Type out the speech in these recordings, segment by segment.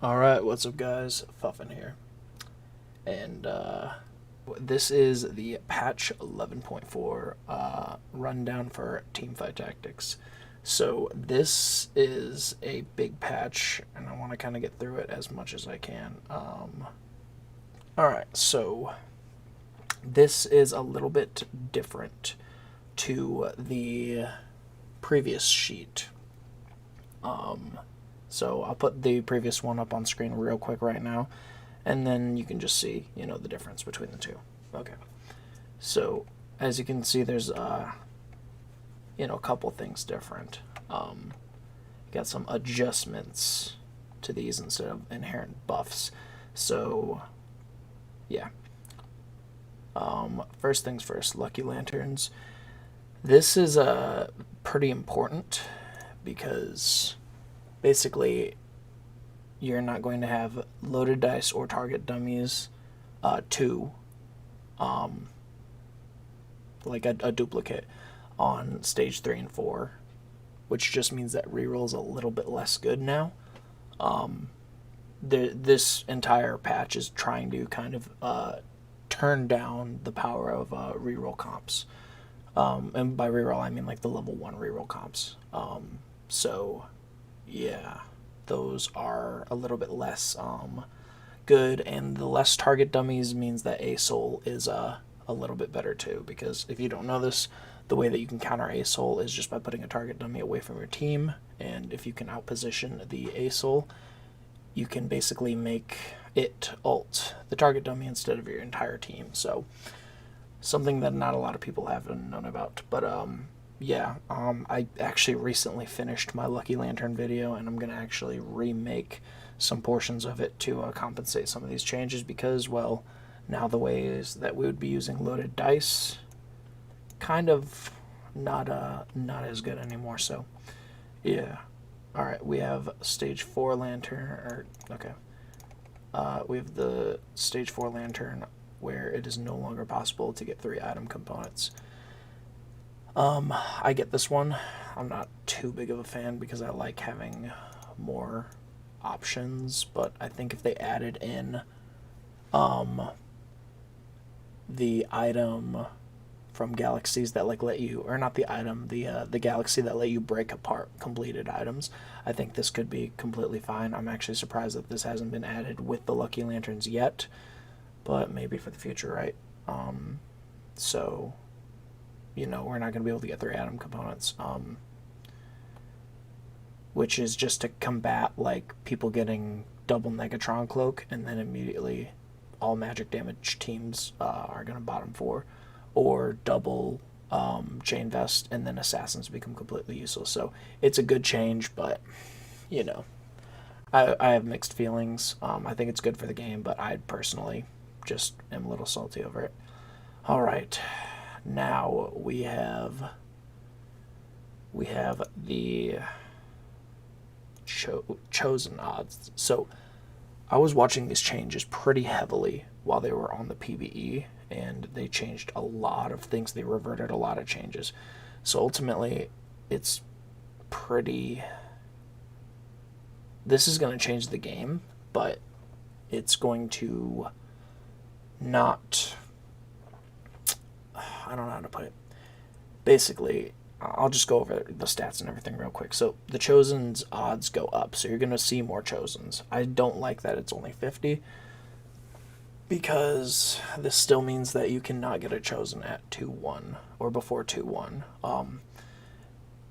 Alright, what's up guys? Fuffin here. And this is the patch 11.4 rundown for Teamfight Tactics. So this is a big patch and I want to kind of get through it as much as I can. Alright, so this is a little bit different to the previous sheet. So I'll put the previous one up on screen real quick right now, and then you can just see, the difference between the two. Okay. So as you can see, there's, a couple things different. Got some adjustments to these instead of inherent buffs. So, yeah. First things first, Lucky Lanterns. This is pretty important because basically you're not going to have loaded dice or target dummies like a duplicate on stage 3 and 4, which just means that reroll's a little bit less good now. This entire patch is trying to kind of turn down the power of reroll comps. And by reroll I mean like the level 1 reroll comps. So yeah, those are a little bit less good, and the less target dummies means that A-Soul is a little bit better too, because if you don't know this, the way that you can counter A-Soul is just by putting a target dummy away from your team, and if you can outposition the A-Soul, you can basically make it ult the target dummy instead of your entire team. So something that not a lot of people have known about, but yeah, I actually recently finished my Lucky Lantern video, and I'm going to actually remake some portions of it to compensate some of these changes, because, well, now the ways that we would be using loaded dice kind of not as good anymore. So yeah. Alright, we have stage 4 lantern, we have the stage 4 lantern where it is no longer possible to get 3 item components. I get this one. I'm not too big of a fan because I like having more options, but I think if they added in the item from galaxies that like let you, or not the item, the galaxy that let you break apart completed items, I think this could be completely fine. I'm actually surprised that this hasn't been added with the Lucky Lanterns yet, but maybe for the future, right? So we're not going to be able to get 3 atom components, which is just to combat like people getting double Negatron Cloak, and then immediately all magic damage teams are going to bottom 4, or double Chain Vest, and then assassins become completely useless. So it's a good change, but I have mixed feelings. I think it's good for the game, but I personally just am a little salty over it. All right. Now we have the chosen odds. So I was watching these changes pretty heavily while they were on the PvE, and they changed a lot of things. They reverted a lot of changes. So ultimately, it's pretty... This is going to change the game, but it's going to not... I don't know how to put it. Basically, I'll just go over the stats and everything real quick. So the Chosen's odds go up, so you're going to see more Chosens. I don't like that it's only 50, because this still means that you cannot get a Chosen at 2-1 or before 2-1.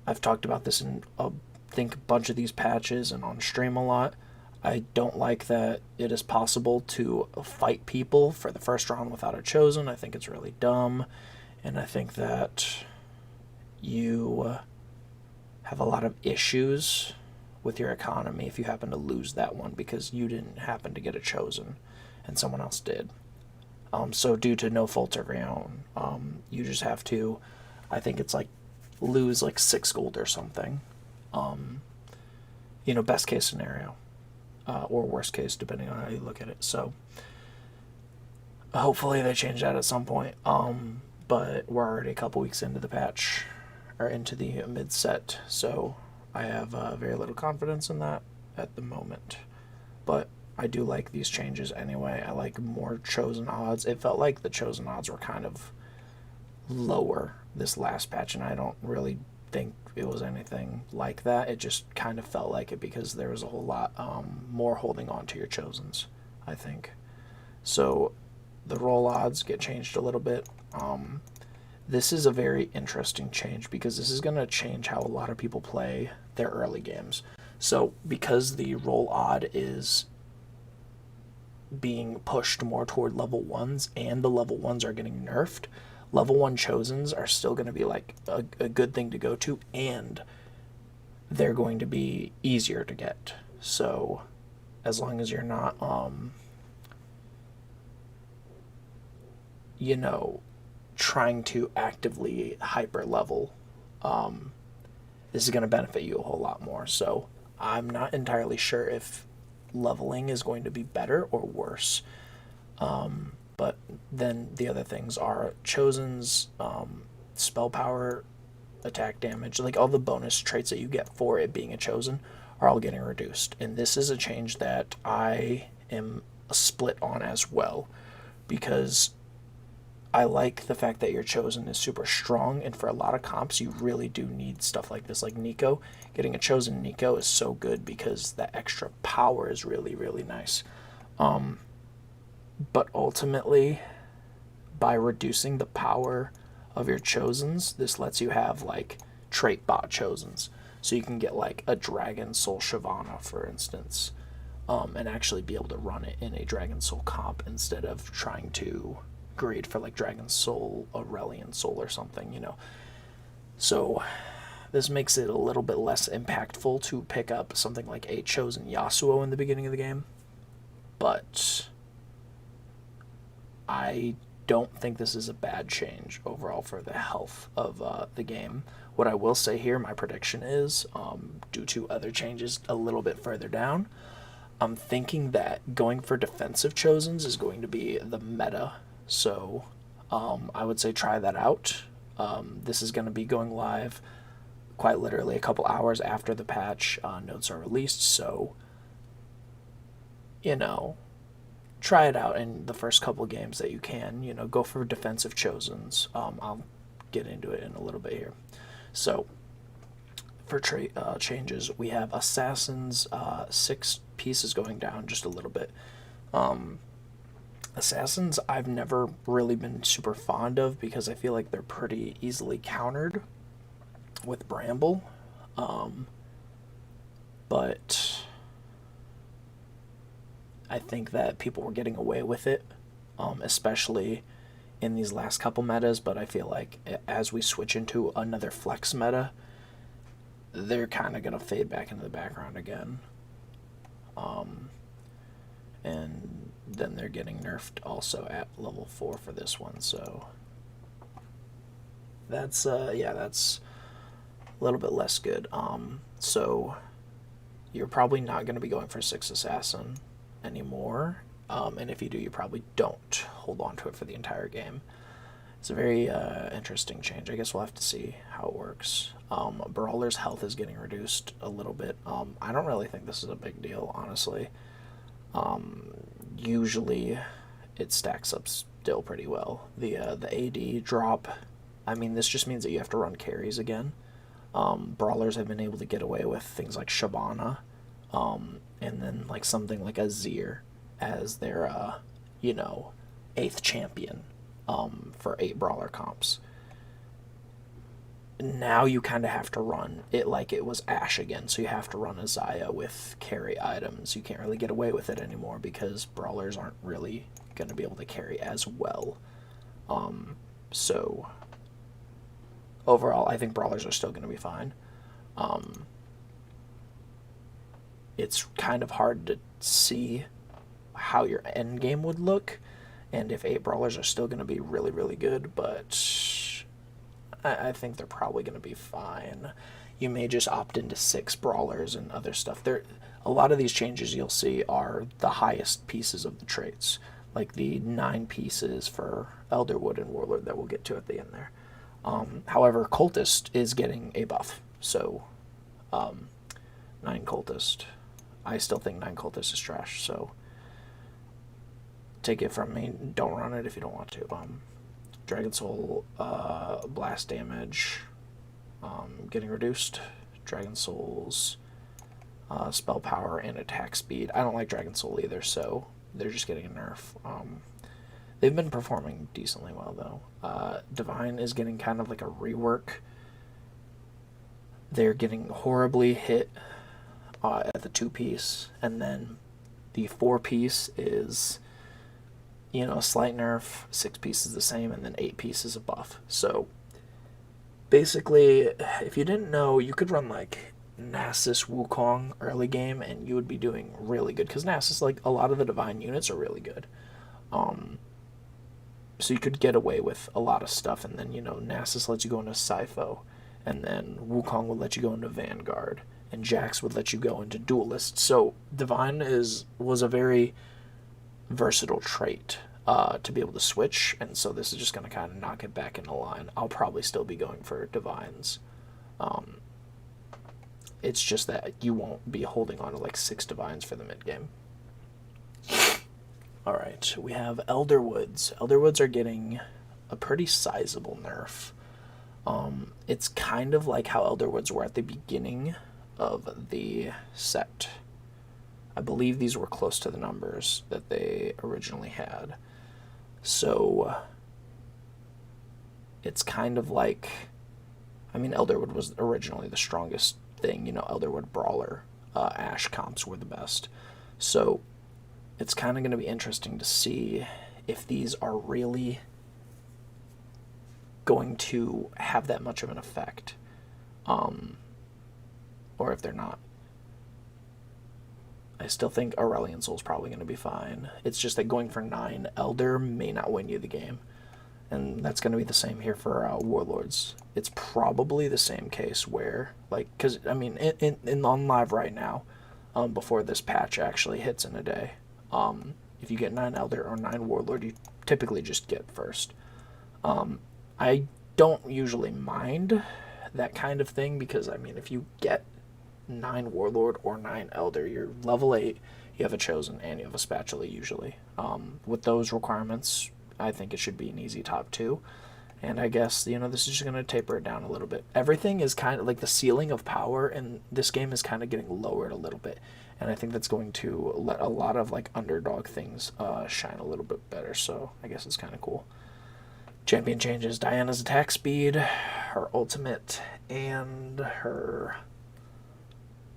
I've talked about this in, I think, a bunch of these patches and on stream a lot. I don't like that it is possible to fight people for the first round without a Chosen. I think it's really dumb. And I think that you have a lot of issues with your economy if you happen to lose that one because you didn't happen to get a Chosen and someone else did. So due to no fault of your own, you just have to, I think it's like, lose like 6 gold or something. Best case scenario. Or worst case, depending on how you look at it. So hopefully they change that at some point. But we're already a couple weeks into the patch, or into the mid-set, so I have very little confidence in that at the moment. But I do like these changes anyway. I like more chosen odds. It felt like the chosen odds were kind of lower this last patch, and I don't really think it was anything like that. It just kind of felt like it because there was a whole lot more holding on to your chosens, I think. So the roll odds get changed a little bit. This is a very interesting change because this is going to change how a lot of people play their early games. So because the roll odd is being pushed more toward level 1s and the level 1s are getting nerfed, level 1 chosens are still going to be like a good thing to go to, and they're going to be easier to get. So as long as you're not you know, trying to actively hyper level, this is going to benefit you a whole lot more. So I'm not entirely sure if leveling is going to be better or worse. But then the other things are chosen's spell power, attack damage, like all the bonus traits that you get for it being a chosen are all getting reduced. And this is a change that I am split on as well, because I like the fact that your chosen is super strong, and for a lot of comps, you really do need stuff like this. Like Nico, getting a chosen Nico is so good because that extra power is really, really nice. But ultimately, by reducing the power of your chosens, this lets you have like trait bot chosens. So you can get like a Dragon Soul Shyvana, for instance, and actually be able to run it in a Dragon Soul comp instead of trying to greed for like Dragon Soul, Aurelian Soul, or something, you know. So this makes it a little bit less impactful to pick up something like a chosen Yasuo in the beginning of the game, but I don't think this is a bad change overall for the health of the game. What I will say here, my prediction is, due to other changes a little bit further down, I'm thinking that going for defensive chosens is going to be the meta. So I would say try that out. This is going to be going live quite literally a couple hours after the patch notes are released. So, you know, try it out in the first couple games that you can. You know, go for defensive chosens. I'll get into it in a little bit here. So for changes, we have assassins, 6 pieces going down just a little bit. Assassins I've never really been super fond of because I feel like they're pretty easily countered with Bramble. But I think that people were getting away with it, especially in these last couple metas, but I feel like as we switch into another flex meta, they're kind of going to fade back into the background again. And then they're getting nerfed also at level 4 for this one, so that's that's a little bit less good. So you're probably not going to be going for 6 assassin anymore, and if you do, you probably don't hold on to it for the entire game. It's a very interesting change. I guess we'll have to see how it works. Brawler's health is getting reduced a little bit. I don't really think this is a big deal, honestly. Usually it stacks up still pretty well. The AD drop, I mean, this just means that you have to run carries again. Brawlers have been able to get away with things like Shyvana, and then like something like Azir as their, 8th champion for 8 brawler comps. Now you kind of have to run it like it was Ashe again, so you have to run Azaya with carry items. You can't really get away with it anymore because brawlers aren't really going to be able to carry as well. So overall, I think brawlers are still going to be fine. It's kind of hard to see how your end game would look, and if 8 brawlers are still going to be really, really good, but I think they're probably going to be fine. You may just opt into 6 brawlers and other stuff. A lot of these changes you'll see are the highest pieces of the traits, like the 9 pieces for Elderwood and Warlord that we'll get to at the end there. However, Cultist is getting a buff, so 9 Cultist. I still think 9 Cultist is trash, so take it from me. Don't run it if you don't want to. Dragon Soul blast damage getting reduced. Dragon Soul's spell power and attack speed. I don't like Dragon Soul either, so they're just getting a nerf. They've been performing decently well, though. Divine is getting kind of like a rework. They're getting horribly hit at the 2-piece, and then the 4-piece is, you know, a slight nerf. 6-piece is the same, and then 8-piece is a buff. So basically, if you didn't know, you could run like Nasus Wukong early game, and you would be doing really good, because Nasus, like, a lot of the Divine units are really good. So you could get away with a lot of stuff, and then, you know, Nasus lets you go into Sipho, and then Wukong would let you go into Vanguard, and Jax would let you go into Duelist. So Divine was a very versatile trait to be able to switch, and so this is just going to kind of knock it back into line. I'll probably still be going for Divines. It's just that you won't be holding on to like 6 Divines for the mid game. Alright, we have Elderwoods. Elderwoods are getting a pretty sizable nerf. It's kind of like how Elderwoods were at the beginning of the set. I believe these were close to the numbers that they originally had. So it's kind of like, I mean, Elderwood was originally the strongest thing, you know, Elderwood Brawler. Ash comps were the best. So it's kind of going to be interesting to see if these are really going to have that much of an effect, or if they're not. I still think Aurelion Soul's probably going to be fine. It's just that going for 9 Elder may not win you the game. And that's going to be the same here for Warlords. It's probably the same case where, like, because, I mean, on live right now, before this patch actually hits in a day, if you get 9 Elder or 9 Warlord, you typically just get first. I don't usually mind that kind of thing, because, I mean, if you get 9 Warlord or 9 Elder, you're level 8, you have a Chosen, and you have a Spatula usually. With those requirements, I think it should be an easy top 2. And I guess, you know, this is just going to taper it down a little bit. Everything is kind of like the ceiling of power in this game is kind of getting lowered a little bit. And I think that's going to let a lot of like underdog things shine a little bit better. So I guess it's kind of cool. Champion changes Diana's attack speed, her ultimate, and her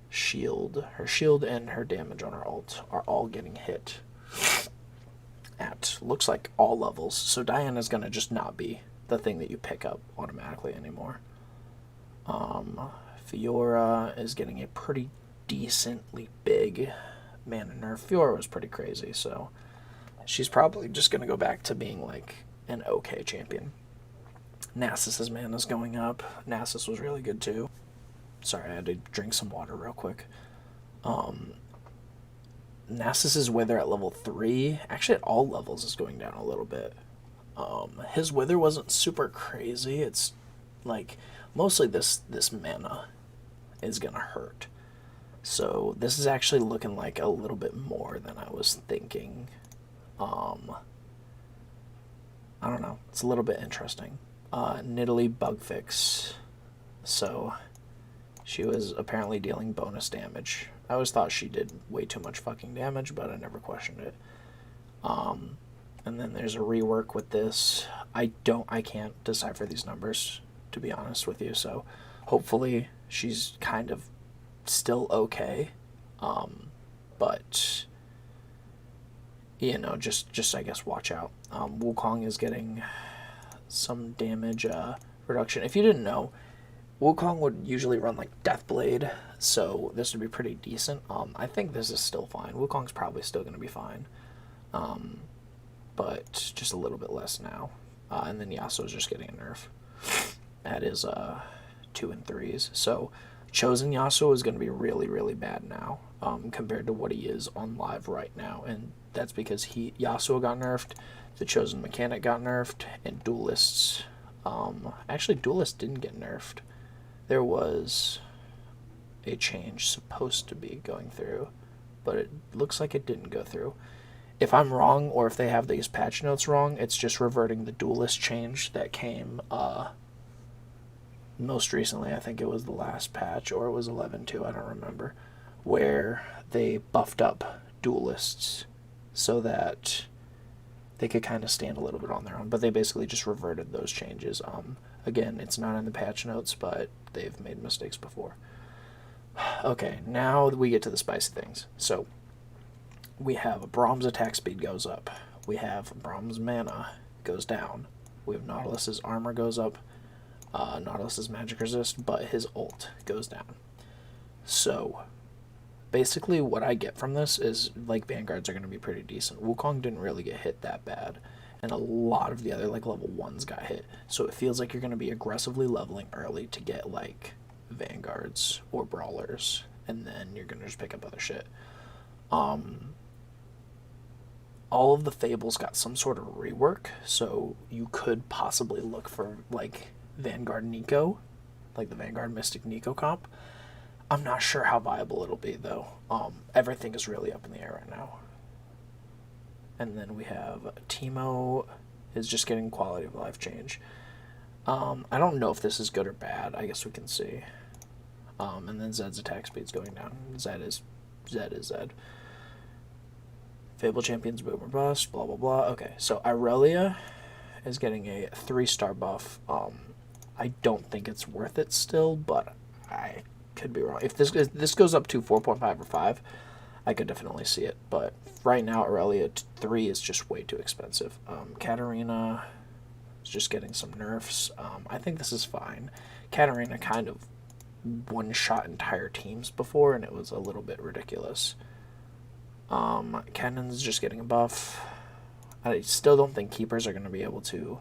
shield. Her shield and her damage on her ult are all getting hit at, looks like, all levels. So Diana's going to just not be the thing that you pick up automatically anymore. Fiora is getting a pretty decently big mana nerf. Fiora was pretty crazy, so she's probably just going to go back to being like an okay champion. Nasus's mana's going up. Nasus was really good too. Sorry, I had to drink some water real quick. Nasus's Wither at level 3, actually at all levels, is going down a little bit. His Wither wasn't super crazy. It's like mostly this mana is gonna hurt. So this is actually looking like a little bit more than I was thinking. I don't know. It's a little bit interesting. Nidalee bug fix. So she was apparently dealing bonus damage. I always thought she did way too much fucking damage, but I never questioned it. And then there's a rework with this. I can't decipher these numbers, to be honest with you, so hopefully she's kind of still okay. But, you know, just I guess watch out. Wukong is getting some damage reduction. If you didn't know, Wukong would usually run like Deathblade, so this would be pretty decent. I think this is still fine. Wukong's probably still going to be fine. But just a little bit less now. And then Yasuo's just getting a nerf. That is 2 and 3s. So Chosen Yasuo is going to be really, really bad now compared to what he is on live right now. And that's because Yasuo got nerfed, the Chosen mechanic got nerfed, and Duelists. Actually, Duelist didn't get nerfed. There was a change supposed to be going through, but it looks like it didn't go through. if I'm wrong or if they have these patch notes wrong, it's just reverting the duelist change that came most recently. I think it was the last patch, or it was 11.2, I don't remember, where they buffed up duelists so that they could kind of stand a little bit on their own, but they basically just reverted those changes. Again, it's not in the patch notes, but they've made mistakes before. Okay, now we get to the spicy things. So we have Braum's attack speed goes up. We have Braum's mana goes down. We have Nautilus's armor goes up. Nautilus's magic resist, but his ult goes down. So basically what I get from this is, like, Vanguards are going to be pretty decent. Wukong didn't really get hit that bad, and a lot of the other, like, level 1s got hit. So it feels like you're going to be aggressively leveling early to get, like, Vanguards or Brawlers, and then you're going to just pick up other shit. All of the Fables got some sort of rework, so you could possibly look for, like, Vanguard Nico, like the Vanguard Mystic Nico comp. I'm not sure how viable it'll be, though. Everything is really up in the air right now. And then we have Teemo is just getting quality of life change. I don't know if this is good or bad. I guess we can see. And then Zed's attack speed's going down. Zed is Zed. Fable Champions boom or bust, blah blah blah. Okay, so Irelia is getting a 3-star buff. I don't think it's worth it still, but I could be wrong. If this goes up to 4.5 or 5, I could definitely see it. But right now, Irelia 3 is just way too expensive. Katarina is just getting some nerfs. I think this is fine. Katarina kind of one-shot entire teams before, and it was a little bit ridiculous. Cannon's just getting a buff. I still don't think Keepers are going to be able to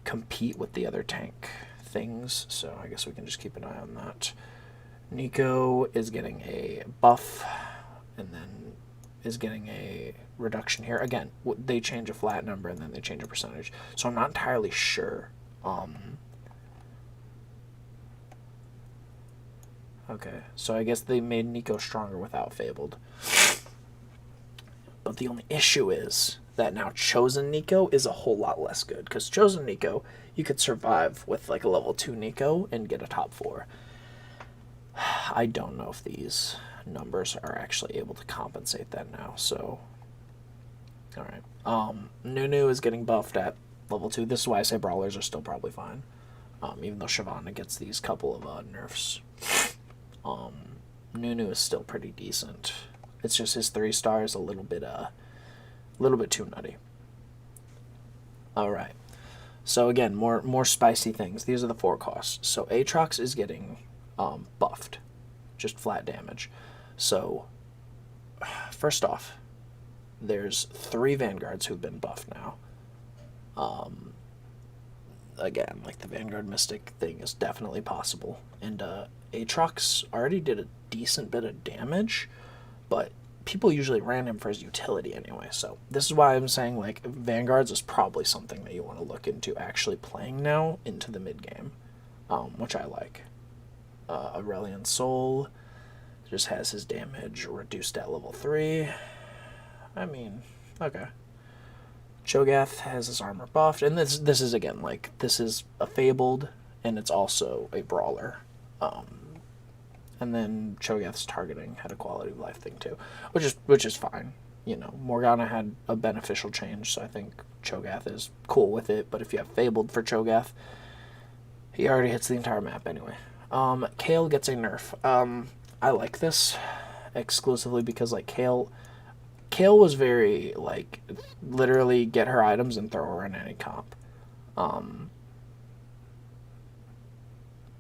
compete with the other tank things, so I guess we can just keep an eye on that. Nico is getting a buff, and then is getting a reduction here. Again, they change a flat number, and then they change a percentage, so I'm not entirely sure. Okay, so I guess they made Nico stronger without Fabled. But the only issue is that now Chosen Nico is a whole lot less good, because Chosen Nico, you could survive with like a level 2 Nico and get a top 4. I don't know if these numbers are actually able to compensate that now, so... Alright. Nunu is getting buffed at level 2. This is why I say Brawlers are still probably fine, even though Shyvana gets these couple of nerfs. Nunu is still pretty decent. It's just his 3-star is a little bit too nutty. All right. So again, more spicy things. These are the 4 costs. So Aatrox is getting buffed, just flat damage. So first off, there's 3 Vanguards who've been buffed now. Again, like, the Vanguard Mystic thing is definitely possible, and Aatrox already did a decent bit of damage, but people usually ran him for his utility anyway, so this is why I'm saying, like, Vanguards is probably something that you want to look into actually playing now into the mid-game, which I like. Aurelian Soul just has his damage reduced at level 3. I mean, okay. Cho'Gath has his armor buffed, and this is, again, like, this is a Fabled, and it's also a Brawler. And then Cho'Gath's targeting had a quality of life thing too, which is fine. You know, Morgana had a beneficial change, so I think Cho'Gath is cool with it. But if you have Fabled for Cho'Gath, he already hits the entire map anyway. Kale gets a nerf. I like this exclusively because, like, Kale was very, like, literally get her items and throw her in any comp.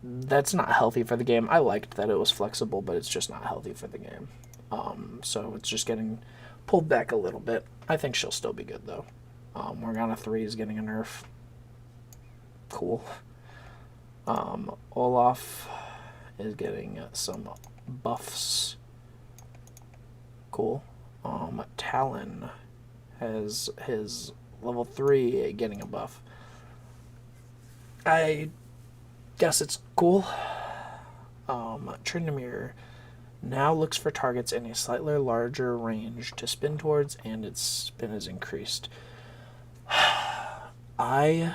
That's not healthy for the game. I liked that it was flexible, but it's just not healthy for the game. So it's just getting pulled back a little bit. I think she'll still be good, though. Morgana 3 is getting a nerf. Cool. Olaf is getting some buffs. Cool. Talon has his level 3 getting a buff. I guess it's cool. Tryndamere Now looks for targets in a slightly larger range to spin towards, and its spin is increased. I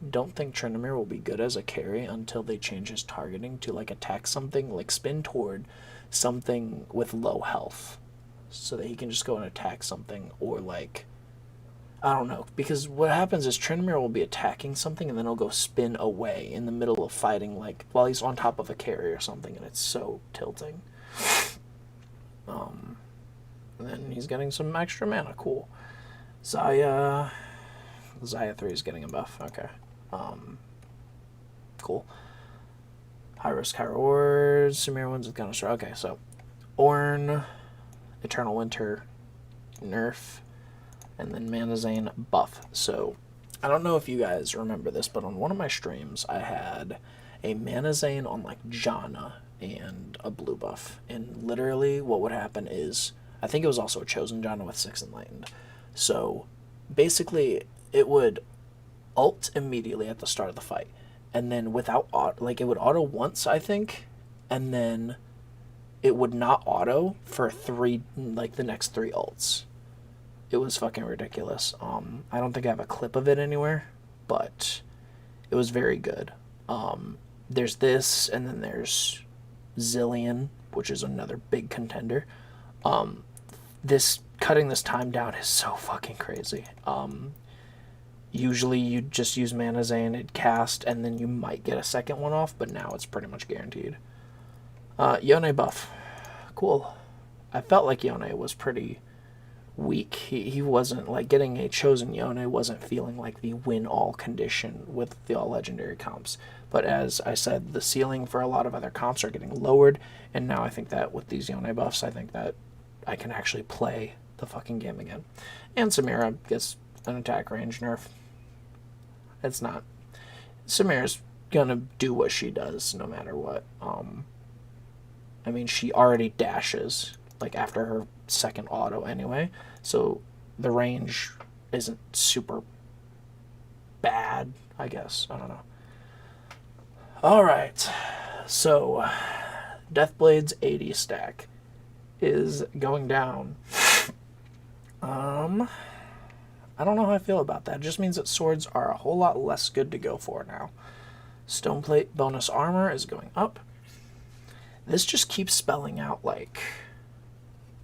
don't think Tryndamere will be good as a carry until they change his targeting to like attack something, like spin toward something with low health, so that he can just go and attack something, or like, I don't know, because what happens is Tryndamere will be attacking something and then he'll go spin away in the middle of fighting, like while he's on top of a carry or something, and it's so tilting. And then he's getting some extra mana. Cool. Zaya 3 is getting a buff. Okay. Cool. High risk, high rewards. Samir wins with Gunner. Okay, so Ornn, Eternal Winter, nerf, and then Mana Zane buff. So I don't know if you guys remember this, but on one of my streams I had a Mana Zane on like Janna and a blue buff. And literally what would happen is, I think it was also a Chosen Janna with 6 Enlightened. So basically it would ult immediately at the start of the fight, and then without like it would auto once, I think, and then it would not auto for the next 3 ults. It was fucking ridiculous. I don't think I have a clip of it anywhere, but it was very good. There's this, and then there's Zillion, which is another big contender. Cutting this time down is so fucking crazy. Usually you just use Mana Zane and cast, and then you might get a second one off, but now it's pretty much guaranteed. Yone buff. Cool. I felt like Yone was pretty weak. He wasn't, like, getting a Chosen Yone wasn't feeling like the win-all condition with the all-legendary comps. But as I said, the ceiling for a lot of other comps are getting lowered, and now I think that with these Yone buffs, I think that I can actually play the fucking game again. And Samira gets an attack range nerf. It's not... Samira's gonna do what she does no matter what. I mean, she already dashes, like, after her second auto anyway, so the range isn't super bad, I guess. I don't know. Alright, so Deathblade's 80 stack is going down. I don't know how I feel about that. It just means that swords are a whole lot less good to go for now. Stoneplate bonus armor is going up. This just keeps spelling out, like,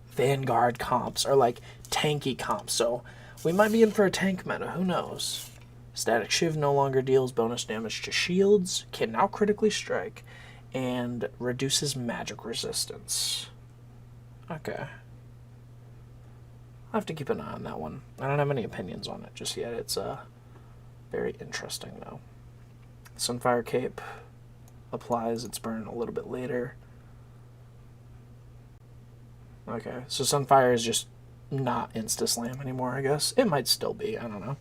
Vanguard comps or, like, tanky comps. So we might be in for a tank meta. Who knows? Static Shiv no longer deals bonus damage to shields, can now critically strike, and reduces magic resistance. Okay. I'll have to keep an eye on that one. I don't have any opinions on it just yet. It's very interesting, though. Sunfire Cape applies its burn a little bit later. Okay, so Sunfire is just not insta-slam anymore, I guess. It might still be, I don't know.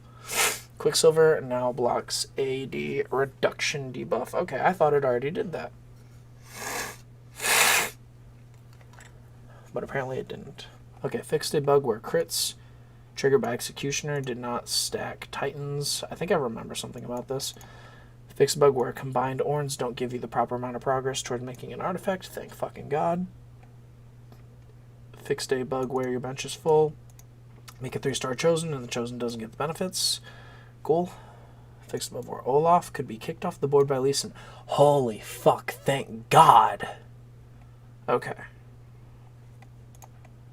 Quicksilver now blocks AD reduction debuff. Okay, I thought it already did that. But apparently it didn't. Okay, fixed a bug where crits triggered by Executioner did not stack Titans. I think I remember something about this. Fixed a bug where combined Orns don't give you the proper amount of progress toward making an artifact. Thank fucking God. Fixed a bug where your bench is full. Make a 3-star Chosen and the Chosen doesn't get the benefits. Cool. Fixed a bug where Olaf could be kicked off the board by Lee Sin. Holy fuck, thank God. Okay.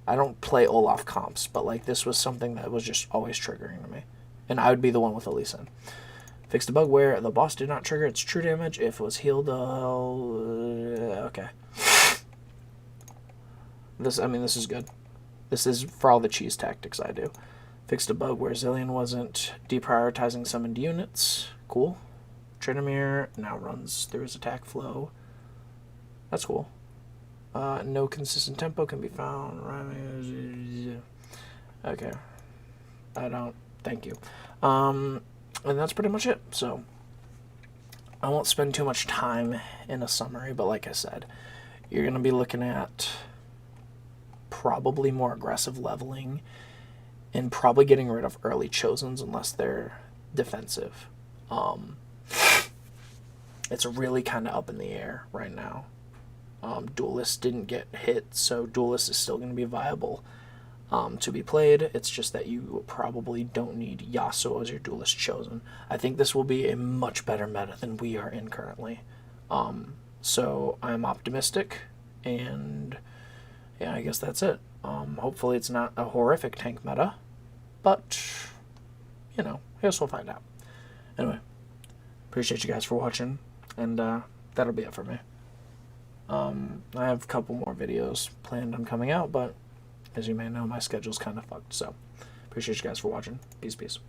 I don't play Olaf comps, but like this was something that was just always triggering to me. And I would be the one with a Lee Sin. Fixed a bug where the boss did not trigger its true damage if it was healed. Okay. This is good. This is for all the cheese tactics I do. Fixed a bug where Zillion wasn't deprioritizing summoned units. Cool. Tryndamere now runs through his attack flow. That's cool. No consistent tempo can be found. Okay. I don't. Thank you. And that's pretty much it. So I won't spend too much time in a summary, but like I said, you're going to be looking at probably more aggressive leveling and probably getting rid of early Chosens unless they're defensive. It's really kind of up in the air right now. Duelist didn't get hit, so Duelist is still going to be viable to be played. It's just that you probably don't need Yasuo as your Duelist chosen. I think this will be a much better meta than we are in currently. So I'm optimistic, and yeah, I guess that's it. Hopefully it's not a horrific tank meta, but, you know, I guess we'll find out. Anyway, appreciate you guys for watching, and that'll be it for me. I have a couple more videos planned on coming out, but as you may know, my schedule's kind of fucked, so appreciate you guys for watching. Peace, peace.